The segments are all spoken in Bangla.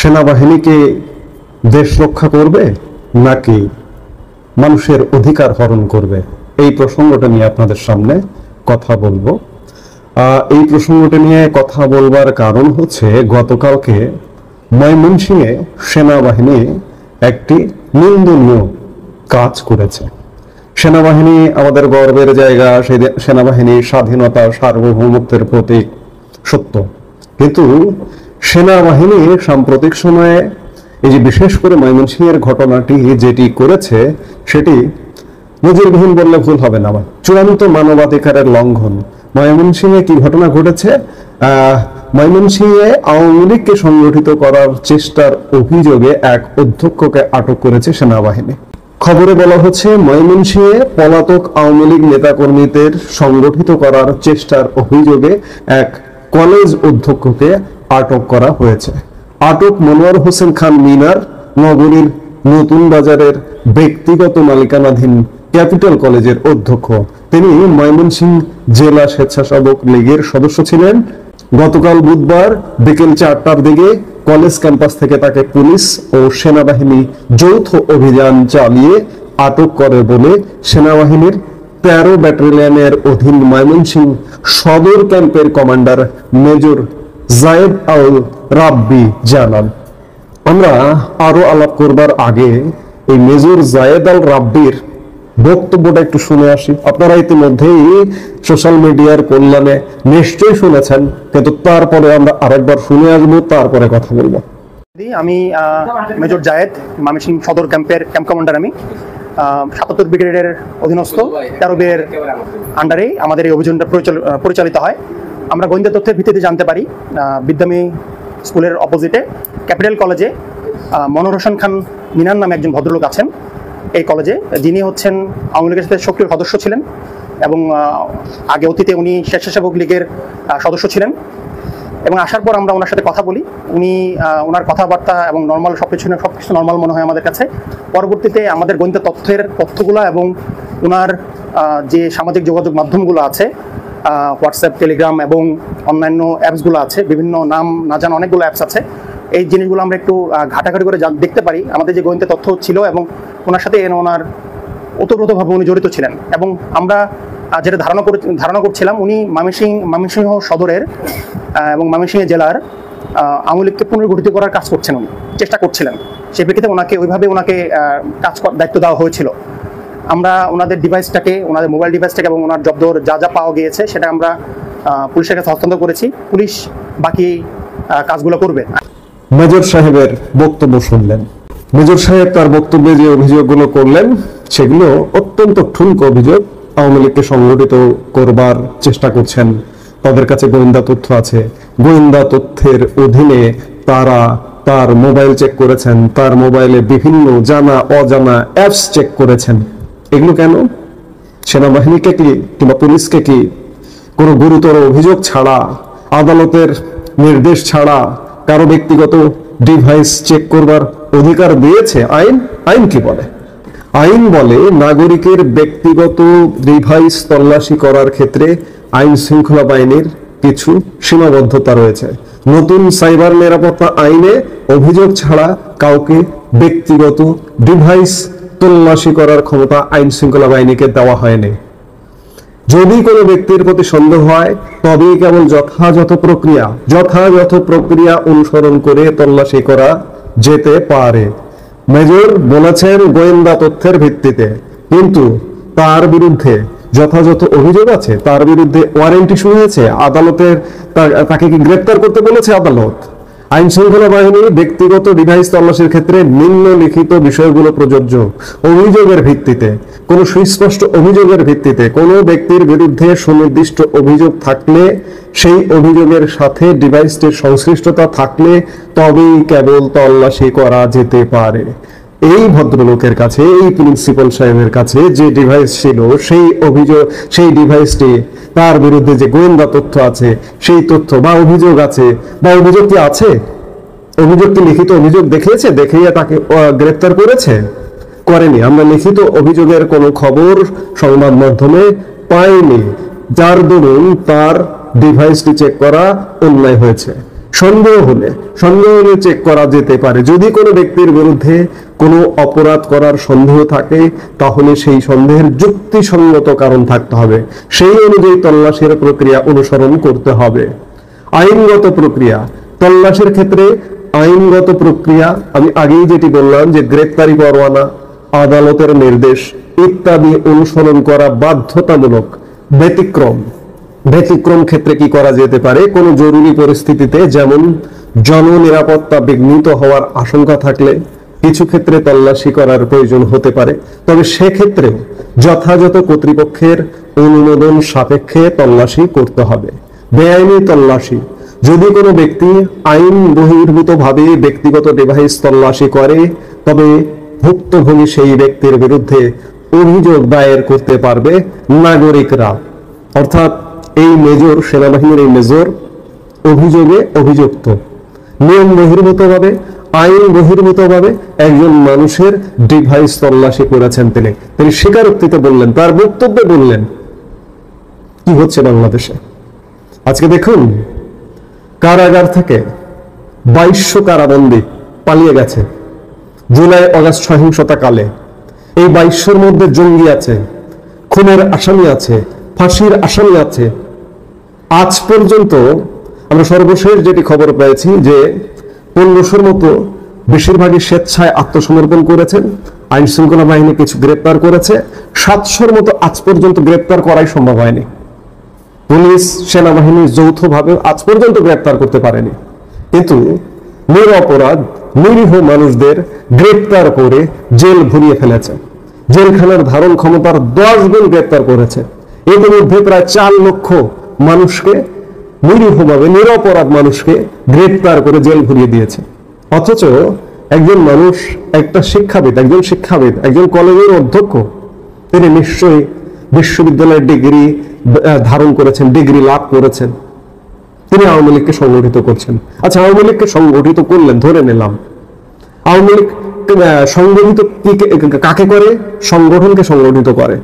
সেনাবাহিনীকে দেশ রক্ষা করবে নাকি মানুষের অধিকার হরণ করবে, এই প্রসঙ্গটা নিয়ে আপনাদের সামনে কথা বলবো। এই প্রসঙ্গটা নিয়ে কথা বলবার কারণ হচ্ছে, গতকালকে ময়মনসিংহে সেনাবাহিনী একটি নিন্দনীয় কাজ করেছে। সেনাবাহিনী আমাদের গর্বের জায়গা, সেই সেনাবাহিনী স্বাধীনতা সার্বভৌমত্বের প্রতীক, সত্য। কিন্তু সেনাবাহিনী সাম্প্রতিক সময়ে এই যে বিশেষ করে ময়মনসিংহের ঘটনাটি যেটি করেছে, সেটি নজিরবিহীন বললে ভুল হবে না, চূড়ান্ত মানবাধিকারের লঙ্ঘন। ময়মনসিংহে কি ঘটনা ঘটেছে? ময়মনসিংহে আওয়ামী লীগকে সংগঠিত করার চেষ্টার অভিযোগে এক অধ্যক্ষকে আটক করেছে সেনাবাহিনী। খবরে বলা হচ্ছে, ময়মনসিংহে পলাতক আওয়ামী লীগ নেতাকর্মীদের সংগঠিত করার চেষ্টার অভিযোগে এক কলেজ অধ্যক্ষকে আটক করা হয়েছে। আটক মনোয়ার হোসেন খান মিনার নগরীর নতুন বাজারের ব্যক্তিগত মালিকানাধীন ক্যাপিটাল কলেজের অধ্যক্ষ। তিনি ময়মনসিংহ জেলা স্বেচ্ছাসেবক লীগের সদস্য ছিলেন। গতকাল বুধবার বিকেল 4টার দিকে কলেজ ক্যাম্পাস থেকে তাকে পুলিশ ও সেনাবাহিনী যৌথ অভিযান চালিয়ে আটক করে বলে সেনাবাহিনীর 13 ব্যাটালিয়নের অধীন ময়মনসিংহ সদর ক্যাম্পের কমান্ডার মেজর জায়েদ আল রাব্বি জানান। আমরা আরো আলাপ করবার আগে এই মেজর জায়েদ আল রাব্বির বক্তব্যটা একটু শুনে আসি। আপনারা ইতিমধ্যেই সোশ্যাল মিডিয়ার কল্যাণে নিশ্চয়ই শুনেছেন, কিন্তু তারপরে আমরা আরেকবার শুনে আসবো, তারপরে কথা বলবো। আমি মেজর জায়েদ, ময়মনসিংহ সদর ক্যাম্পের ক্যাম্প কমান্ডার। আমি ৭৭ ব্রিগেডের অধীনস্থ 13 বির আন্ডারে আমাদের এই অভিযানটা পরিচালিত হয়। আমরা গোয়েন্দা তথ্যের ভিত্তিতে জানতে পারি, বিদ্যামী স্কুলের অপোজিটে ক্যাপিটাল কলেজে মনোয়ার হোসেন খান মিনার নামে একজন ভদ্রলোক আছেন এই কলেজে, যিনি হচ্ছেন আওয়ামী লীগের সাথে সক্রিয় সদস্য ছিলেন এবং আগে অতীতে উনি স্বেচ্ছাসেবক লীগের সদস্য ছিলেন। এবং আসার পর আমরা ওনার সাথে কথা বলি। ওনার কথাবার্তা এবং নর্মাল সবকিছু নর্মাল মনে হয় আমাদের কাছে। পরবর্তীতে আমাদের গোয়েন্দা তথ্যগুলো এবং ওনার যে সামাজিক যোগাযোগ মাধ্যমগুলো আছে, হোয়াটসঅ্যাপ, টেলিগ্রাম এবং অন্যান্য অ্যাপসগুলো আছে, বিভিন্ন নাম না জানা অনেকগুলো অ্যাপস আছে, এই জিনিসগুলো আমরা একটু ঘাটাঘাটি করে দেখতে পারি আমাদের যে গোয়েন্দা তথ্য ছিল, এবং ওনার সাথে ওনার ওতপ্রোতভাবে উনি জড়িত ছিলেন। এবং আমরা যেটা ধারণা করছিলাম, উনি ময়মনসিংহ সদরের এবং ময়মনসিংহ জেলার আওয়ামী লীগকে পুনর্গঠিত করার কাজ করছেন, উনি চেষ্টা করছিলেন। সেই প্রেক্ষিতে ওনাকে কাজ দায়িত্ব দেওয়া হয়েছিল। আমরা ওনাদের মোবাইল ডিভাইসটাকে এবং ওনার জব্দ যা পাওয়া গিয়েছে সেটা আমরা পুলিশের কাছে হস্তান্তর করেছি। পুলিশ বাকি কাজগুলো করবে। মেজর সাহেবের বক্তব্য শুনলেন। মেজর সাহেব তার বক্তব্যে যে অভিযোগগুলো করলেন, সেগুলো অত্যন্ত ঠুনকো অভিযোগ। আওয়ামী লীগকে সংগঠিত করবার চেষ্টা করছেন, তাদের কাছে গোয়েন্দা তথ্য আছে, গোয়েন্দা তথ্যের অধীনে তারা তার মোবাইল চেক করেছেন, তার মোবাইলে বিভিন্ন জানা অজানা অ্যাপস চেক করেছেন। এগুলো কেন? সেনাবাহিনীকে কি কিংবা পুলিশকে কি কোনো গুরুতর অভিযোগ ছাড়া, আদালতের নির্দেশ ছাড়া কারো ব্যক্তিগত ডিভাইস চেক করবার অধিকার দিয়েছে আইন? আইন কি বলে? আইন বলে নাগরিকের ব্যক্তিগত ডিভাইস তল্লাশি করার ক্ষেত্রে আইন শৃঙ্খলা বাহিনীর কিছু সীমাবদ্ধতা রয়েছে। নতুন সাইবার নিরাপত্তা আইনে অভিযোগ ছাড়া কাউকে ব্যক্তিগত ডিভাইস তল্লাশি করার ক্ষমতা আইন শৃঙ্খলা বাহিনীকে দেওয়া হয়নি। যদি কোনো ব্যক্তির প্রতি সন্দেহ হয়, তবেই কেবল যথাযথ প্রক্রিয়া অনুসরণ করে তল্লাশি করা যেতে পারে। মেজর বলেছেন গোয়েন্দা তথ্যের ভিত্তিতে, কিন্তু তার বিরুদ্ধে যথাযথ অভিযোগ আছে, তার বিরুদ্ধে ওয়ারেন্ট ইস্যু হয়েছে, আদালতের তাকে কি গ্রেপ্তার করতে বলেছে আদালত। আইন শৃঙ্খলা বাহিনী ব্যক্তিগত ডিভাইস তল্লাশির ক্ষেত্রে নিম্নলিখিত বিষয়গুলো প্রযোজ্য। অভিযোগের ভিত্তিতে, কোনো সুস্পষ্ট অভিযোগের ভিত্তিতে কোনো ব্যক্তির বিরুদ্ধে সুনির্দিষ্ট অভিযোগ থাকলে, সেই অভিযোগের সাথে ডিভাইসটির সংশ্লিষ্টতা থাকলে তবেই কেবল তল্লাশি করা যেতে পারে। এই ভদ্রলোকের কাছে, এই প্রিন্সিপাল সাহেবের কাছে যে ডিভাইস ছিল, সেই ডিভাইসটি, তার বিরুদ্ধে যে গোয়েন্দা তথ্য আছে, সেই তথ্য বা অভিযোগ আছে, বা অভিযোগ কি আছে, অভিযোগ কি লিখিত অভিযোগ দেখিয়েছে, দেখিয়ে তাকে গ্রেফতার করেনি। আমরা লিখিত অভিযোগের কোনো খবর সংবাদ মাধ্যমে পাইনি, যার দরুন তার ডিভাইসটি চেক করা অন্যায় হয়েছে। সন্দেহ হলে চেক করা যেতে পারে। যদি কোনো ব্যক্তির বিরুদ্ধে কোনো অপরাধ করার সন্দেহ থাকে তাহলে সেই সন্দেহের যুক্তিসঙ্গত কারণ থাকতে হবে, সেই অনুযায়ী তল্লাশির প্রক্রিয়া অনুসরণ করতে হবে। আইনগত প্রক্রিয়া, তল্লাশির ক্ষেত্রে আইনগত প্রক্রিয়া আমি আগেই যেটি বললাম যে গ্রেপ্তারি পরোয়ানা, আদালতের নির্দেশ ইত্যাদি অনুসরণ করা বাধ্যতামূলক। ব্যতিক্রম ক্ষেত্রে কি করা যেতে পারে? কোনো জরুরি পরিস্থিতিতে, যেমন জননিরাপত্তা বিঘ্নিত হওয়ার আশঙ্কা থাকলে কিছু ক্ষেত্রে তল্লাশি করার প্রয়োজন হতে পারে, তবে সেক্ষেত্রে যথাযথ কর্তৃপক্ষের অনুমোদন সাপেক্ষে তল্লাশি করতে হবে। বেআইনি তল্লাশি, যদি কোনো ব্যক্তি আইন বহির্ভূতভাবে ব্যক্তিগত ডিভাইস তল্লাশি করে তবে ভুক্তভোগী সেই ব্যক্তির বিরুদ্ধে অভিযোগ দায়ের করতে পারবে নাগরিকরা। অর্থাৎ এই মেজর, সেনাবাহিনীর এই মেজর অভিযোগে অভিযুক্ত। নিয়ম বহির্ভূতভাবে, আইন বহির্ভূতভাবে একজন মানুষের ডিভাইস তল্লাশি করেছেন। তিনি স্বীকারোক্তিতে বললেন, তার বক্তব্যে বললেন কি হচ্ছে বাংলাদেশে। আজকে দেখুন, কারাগার থেকে 2200 কারাবন্দী পালিয়ে গেছে জুলাই আগস্ট সহিংসতা কালে। এই 2200-র মধ্যে জঙ্গি আছে, খুনের আসামি আছে, ফাঁসির আসামি আছে। আজ পর্যন্ত আমরা সর্বশেষ যেটি খবর পেয়েছি যে 1500-র মতো, বেশিরভাগই স্বেচ্ছায় আত্মসমর্পণ করেছেন। আইন শৃঙ্খলা বাহিনী কিছু গ্রেপ্তার করেছে, 700-র মতো আজ পর্যন্ত গ্রেপ্তার করাই সম্ভব হয়নি। পুলিশ, সেনাবাহিনী যৌথভাবে আজ পর্যন্ত গ্রেপ্তার করতে পারেনি। কিন্তু নিরপরাধ নিরীহ মানুষদের গ্রেপ্তার করে জেল ভরিয়ে ফেলেছে। জেলখানার ধারণ ক্ষমতার 10 গুণ গ্রেপ্তার করেছে। এর মধ্যে প্রায় 4 লক্ষ মানুষকে, নিরীহভাবে নিরপরাধ মানুষকে গ্রেপ্তার করে জেল ভরিয়ে দিয়েছে। অথচ একজন মানুষ, একজন শিক্ষাবিদ, একজন কলেজের অধ্যক্ষ, তিনি নিশ্চয়ই বিশ্ববিদ্যালয়ের ডিগ্রি ধারণ করেছেন, ডিগ্রি লাভ করেছেন। তিনি আওয়ামী লীগকে সংগঠিত করছেন। আচ্ছা, আওয়ামী লীগকে সংগঠিত করলেন, ধরে নিলাম। আওয়ামী লীগ সংগঠিত কাকে করে? সংগঠনকে সংগঠিত করে।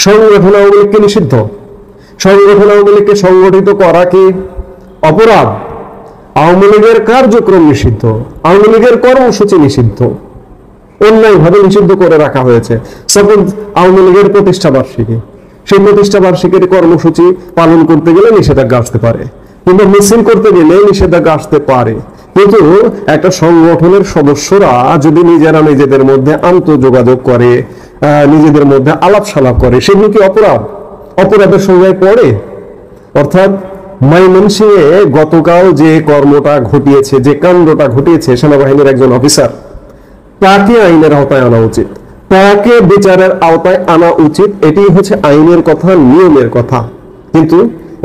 সংগঠন আওয়ামী লীগকে নিষিদ্ধ। সংগঠন আওয়ামী লীগকে সংগঠিত করা কি অপরাধ? আওয়ামী লীগের কার্যক্রম নিষিদ্ধ, আওয়ামী লীগের কর্মসূচি নিষিদ্ধ, অন্যায়ভাবে নিষিদ্ধ করে রাখা হয়েছে। সাপোজ আওয়ামী লীগের প্রতিষ্ঠা বার্ষিকী, সেই প্রতিষ্ঠা বার্ষিকীর কর্মসূচি পালন করতে গেলে নিষেধাজ্ঞা আসতে পারে, কিংবা মিছিল করতে গেলে নিষেধাজ্ঞা আসতে পারে। কিন্তু একটা সংগঠনের সদস্যরা যদি নিজেদের মধ্যে আন্তঃযোগাযোগ করে, নিজেদের মধ্যে আলাপ সালাপ করে, সেগুলো কি অপরাধ? অপরাধের সংজ্ঞায় পড়ে। অর্থাৎ ময়মনসিংহে গতকাল যে কর্মটা ঘটিয়েছে, যে কাণ্ডটা ঘটিয়েছে সেনাবাহিনীর একজন অফিসার, তাকে আইনের আওতায় আনা উচিত, তাকে বিচারের আওতায় আনা উচিত। এটি হচ্ছে আইনের কথা, নিয়মের কথা। কিন্তু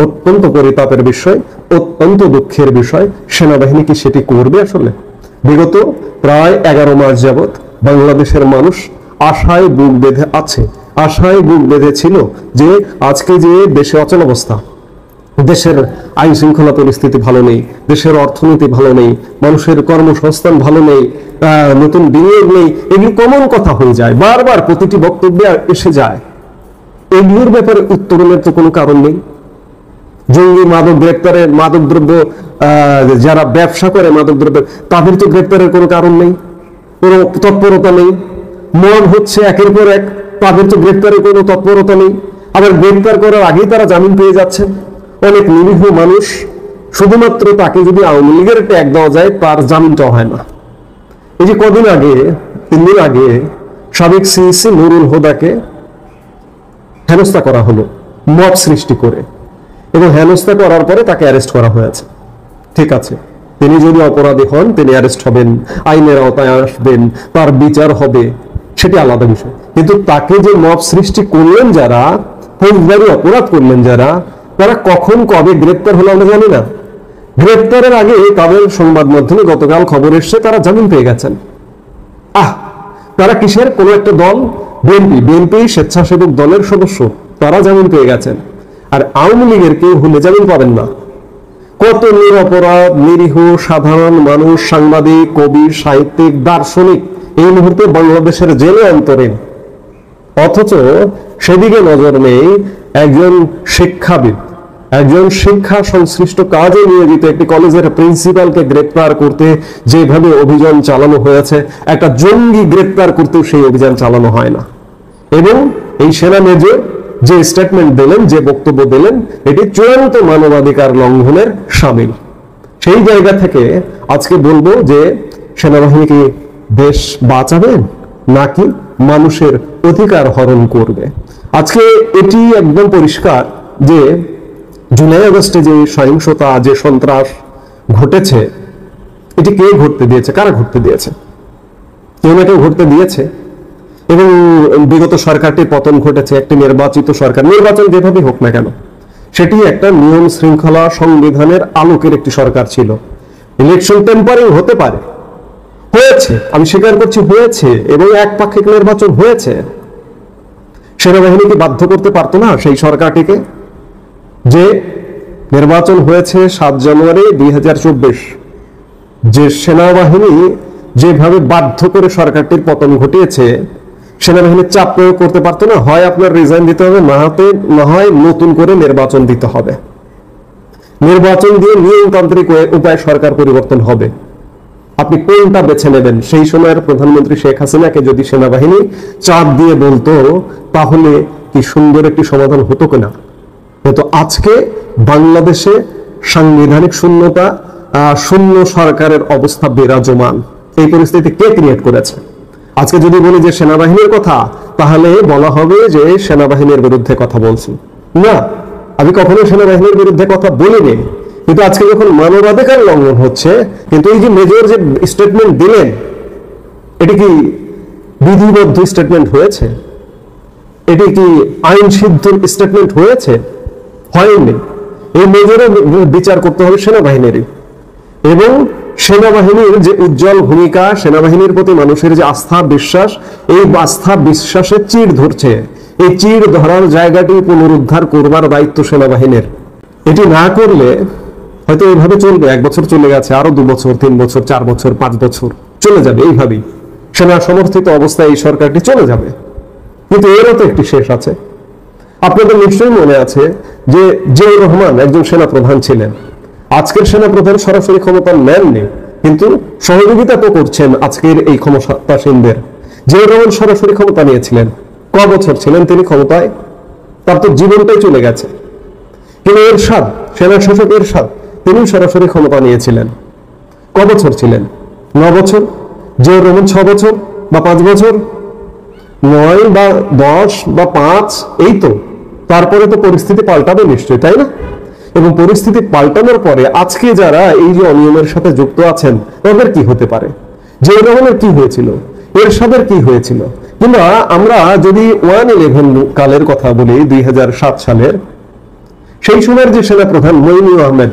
অত্যন্ত পরিতাপের বিষয়, অত্যন্ত দুঃখের বিষয়, সেনাবাহিনী কি সেটি করবে? আসলে বিগত প্রায় 11 মাস যাবৎ বাংলাদেশের মানুষ আশায় বুক বেঁধে আছে, আশায় বুক বেঁধে ছিল যে আজকে যে দেশে অচলাবস্থা, দেশের আইন শৃঙ্খলা পরিস্থিতি ভালো নেই, দেশের অর্থনীতি ভালো নেই, মানুষের কর্মসংস্থান ভালো নেই, নতুন বিনিয়োগ নেই, এগুলো কমন কথা হয়ে যায়, বারবার প্রতিটি বক্তব্যে এসে যায়। এগুলোর ব্যাপারে উত্তরণের তো কোনো কারণ নেই। জঙ্গি, মাদক গ্রেপ্তারের, মাদকদ্রব্য যারা ব্যবসা করে মাদকদ্রব্যের, তাদের তো গ্রেপ্তারের কোনো কারণ নেই, কোনো তৎপরতা নেই। মব হচ্ছে একের পর এক, তাদের তো গ্রেপ্তারের কোনো তৎপরতা নেই। আবার গ্রেপ্তার করার আগেই তারা জামিন পেয়ে যাচ্ছেন। অনেক নিরীহ মানুষ, শুধুমাত্র তাকে যদি আওয়ামী লীগের ট্যাগ দেওয়া যায়, তার জামিনটাও হয় না। এই যে কদিন আগে, 3 দিন আগে সাবেক সিইসি নুরুল হুদাকে হেনস্থা করা হলো মব সৃষ্টি করে, এবং হেনস্থা করার পরে তাকে অ্যারেস্ট করা হয়েছে। ঠিক আছে, তিনি যদি অপরাধী হন, তিনি অ্যারেস্ট হবেন, আইনের আওতায় আসবেন, তার বিচার হবে, সেটি আলাদা বিষয়। কিন্তু তাকে যে মব সৃষ্টি করলেন যারা, ফৌজদারি অপরাধ করলেন যারা, তারা কখন কবে গ্রেপ্তার হলো আমরা জানি না। গ্রেপ্তারের আগে তাদের সংবাদ মাধ্যমে গতকাল খবর এসছে তারা জামিন পেয়ে গেছেন। তারা কিসের? কোন একটা দল, বিএনপি স্বেচ্ছাসেবক দলের সদস্য, তারা জামিন পেয়ে গেছেন। আর আওয়ামী লীগের কেউ হলে জামিন পাবেন না। কত নিরপরাধ নিরীহ সাধারণ মানুষ, সাংবাদিক, কবি, সাহিত্যিক, দার্শনিক এই মুহূর্তে বাংলাদেশের জেলে অন্তরীণ। অথচ সেদিকে নজর নেই। একজন শিক্ষাবিদ, একজন শিক্ষা সংশ্লিষ্ট কাজে নিয়োজিত একটি কলেজের প্রিন্সিপালকে গ্রেপ্তার করতে যেভাবে অভিযান চালানো হয়েছে, একটা জঙ্গি গ্রেপ্তার করতেও সেই অভিযান চালানো হয় না। এবং এই সেনা মেজর যে স্টেটমেন্ট দিলেন, যে বক্তব্য দিলেন, এটি চূড়ান্ত মানবাধিকার লঙ্ঘনের শামিল। সেই জায়গা থেকে আজকে বলবো যে সেনাবাহিনী কি দেশ বাঁচাবেন নাকি মানুষের অধিকার হরণ করবে? আজকে এটি একদম পরিষ্কার যে জুলাই আগস্টে যে সহিংসতা, যে সন্ত্রাস ঘটেছে, এটি কে ঘটতে দিয়েছে? কারা ঘটতে দিয়েছে? কেউ না কেউ ঘটতে দিয়েছে। এবং বিগত সরকারটির পতন ঘটেছে, একটি নির্বাচিত সরকার, নির্বাচন যেভাবে হোক না কেন, সেটি একটা নিয়ম শৃঙ্খলা সংবিধানের আলোকের একটি সরকার ছিল। ইলেকশন টেম্পারিং হতে পারে, হয়েছে, আমি স্বীকার করছি হয়েছে, এবং একপাক্ষিক নির্বাচন হয়েছে। সেনাবাহিনীকে বাধ্য করতে পারতো না সেই সরকারটিকে যে নির্বাচন হয়েছে 7 জানুয়ারি 2024, যে সেনাবাহিনী যেভাবে বাধ্য করে সরকারটির পতন ঘটিয়েছে, সেনাবাহিনীর চাপ প্রয়োগ করতে পারতো না? হয় আপনার রিজাইন দিতে হবে, না হয় নতুন করে নির্বাচন দিতে হবে। নির্বাচন দিয়ে নিয়মতান্ত্রিক উপায়ে সরকার পরিবর্তন হবে। আপনি কোনটা বেছে নেবেন? সেই সময়ের প্রধানমন্ত্রী শেখ হাসিনাকে যদি সেনাবাহিনী চাপ দিয়ে বলতো, তাহলে কি সুন্দর একটি সমাধান হতো কিনা? কিন্তু আজকে বাংলাদেশে সাংবিধানিক শূন্যতা, শূন্য সরকারের অবস্থা বিরাজমান। এই পরিস্থিতি কে ক্রিয়েট করেছে? আজকে যদি বলি যে সেনাবাহিনীর কথা, তাহলে বলা হবে যে সেনাবাহিনীর বিরুদ্ধে কথা বলছি। না, আমি কখনো সেনাবাহিনীর বিরুদ্ধে কথা বলিনি, কিন্তু আজকে যখন মানবাধিকার লঙ্ঘন হচ্ছে, কিন্তু এই যে মেজর যে স্টেটমেন্ট দিলেন, এটি কি বিধিবদ্ধ স্টেটমেন্ট হয়েছে? এটি কি আইন সিদ্ধ স্টেটমেন্ট হয়েছে? হয়নি। এই মেজরের বিচার করতে হবে সেনাবাহিনীরই। এবং সেনাবাহিনীর যে উজ্জ্বল ভূমিকা, সেনাবাহিনীর প্রতি মানুষের যে আস্থা বিশ্বাস, এই আস্থা বিশ্বাসের চিড় ধরছে। এই চিড় ধরার জায়গাটি পুনরুদ্ধার করবার দায়িত্ব সেনাবাহিনীর। এটি না করলে হয়তো এইভাবে চলবে। 1 বছর চলে গেছে, আরো 2 বছর, 3 বছর, 4 বছর, 5 বছর চলে যাবে এইভাবেই। সেনা সমর্থিত অবস্থায় এই সরকারটি চলে যাবে, কিন্তু এরও তো একটি শেষ আছে। আপনাদের নিশ্চয়ই মনে আছে যে জিয়াউর রহমান একজন সেনা প্রধান ছিলেন। আজকের সেনা প্রধান সরাসরি ক্ষমতা নেননি, কিন্তু সহযোগিতা তো করছেন আজকের এই ক্ষমতাসীনদের। জিয়াউর রহমান সরাসরি ক্ষমতা নিয়েছিলেন। ক বছর ছিলেন তিনি ক্ষমতায়? তার তো জীবনটাই চলে গেছে। কিন্তু এরশাদ, সেনা শাসক এরশাদ, তিনি সরাসরি ক্ষমতা নিয়েছিলেন। ক বছর ছিলেন? 9 বছর। জিয়াউর রহমান 6 বছর বা 5 বছর, 9 বা 10 বা 5, এই তো। তারপরে তো পরিস্থিতি পাল্টাবে নিশ্চয়ই, তাই না? এবং পরিস্থিতি পাল্টানোর পরে আজকে যারা এই যে অনিয়মের সাথে যুক্ত আছেন, তাদের কি হতে পারে? জিয়াউর রহমানের কি হয়েছিল? এরশাদের কি হয়েছিল? কিংবা আমরা যদি 1/11 কালের কথা বলি, 2007 সালের, সেই সময়ের যে সেনা প্রধান মঈনুল আহমেদ,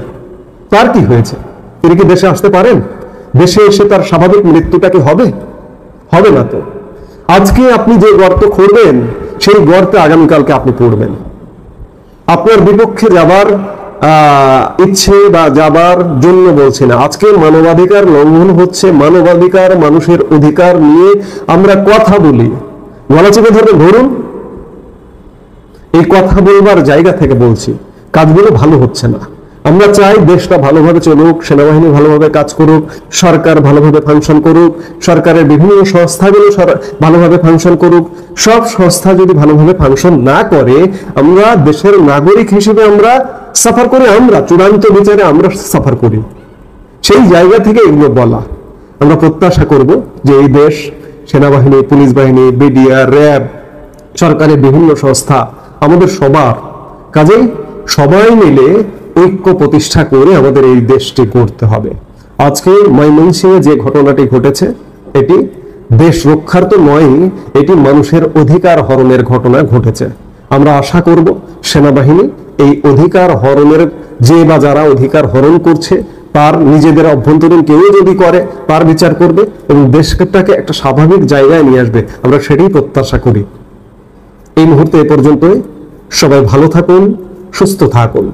তার কি হয়েছে? তিনি কি দেশে আসতে পারেন? দেশে এসে তার স্বাভাবিক মৃত্যুটা কি হবে? হবে না তো। আজকে আপনি যে গর্ত খুঁড়বেন, সেই গর্তে আগামীকালকে আপনি পড়বেন। আপনার বিপক্ষে যাবার ইচ্ছে বা যাবার জন্য বলছি না। আজকে মানবাধিকার লঙ্ঘন হচ্ছে। মানবাধিকার, মানুষের অধিকার নিয়ে আমরা কথা বলি, গলা চেপে ধরে ধরুন। এই কথা বলবার জায়গা থেকে বলছি, কাজগুলো ভালো হচ্ছে না। আমরা চাই দেশটা ভালোভাবে চলুক, সেনাবাহিনী ভালোভাবে কাজ করুক, সরকার ভালোভাবে ফাংশন করুক, সরকারের বিভিন্ন সংস্থাগুলো ভালোভাবে ফাংশন করুক। সব সংস্থা যদি ভালোভাবে ফাংশন না করে, আমরা দেশের নাগরিক হিসেবে আমরা সাফার করি, আমরা চূড়ান্ত বিচারে আমরা সাফার করি। সেই জায়গা থেকে এগুলো বলা। আমরা প্রত্যাশা করব যে এই দেশ, সেনাবাহিনী, পুলিশ বাহিনী, বিডিআর, র্যাব, সরকারের বিভিন্ন সংস্থা, আমাদের সবার কাজেই সবাই মিলে ঐক্য প্রতিষ্ঠা করে আমাদের এই দেশটি গড়তে হবে। আজকে ময়মনসিংহে যে ঘটনাটি ঘটেছে, এটি দেশ রক্ষার তো নয়, এটি মানুষের অধিকার হরণের ঘটনা ঘটেছে। আমরা আশা করব সেনাবাহিনী এই অধিকার হরণের, যে বা যারা অধিকার হরণ করছে, তার নিজেদের অভ্যন্তরীণ কেউ যদি করে, তার বিচার করবে এবং দেশটাকে একটা স্বাভাবিক জায়গায় নিয়ে আসবে। আমরা সেটাই প্রত্যাশা করি। এই মুহূর্তে এ পর্যন্তই। সবাই ভালো থাকুন, সুস্থ থাকুন।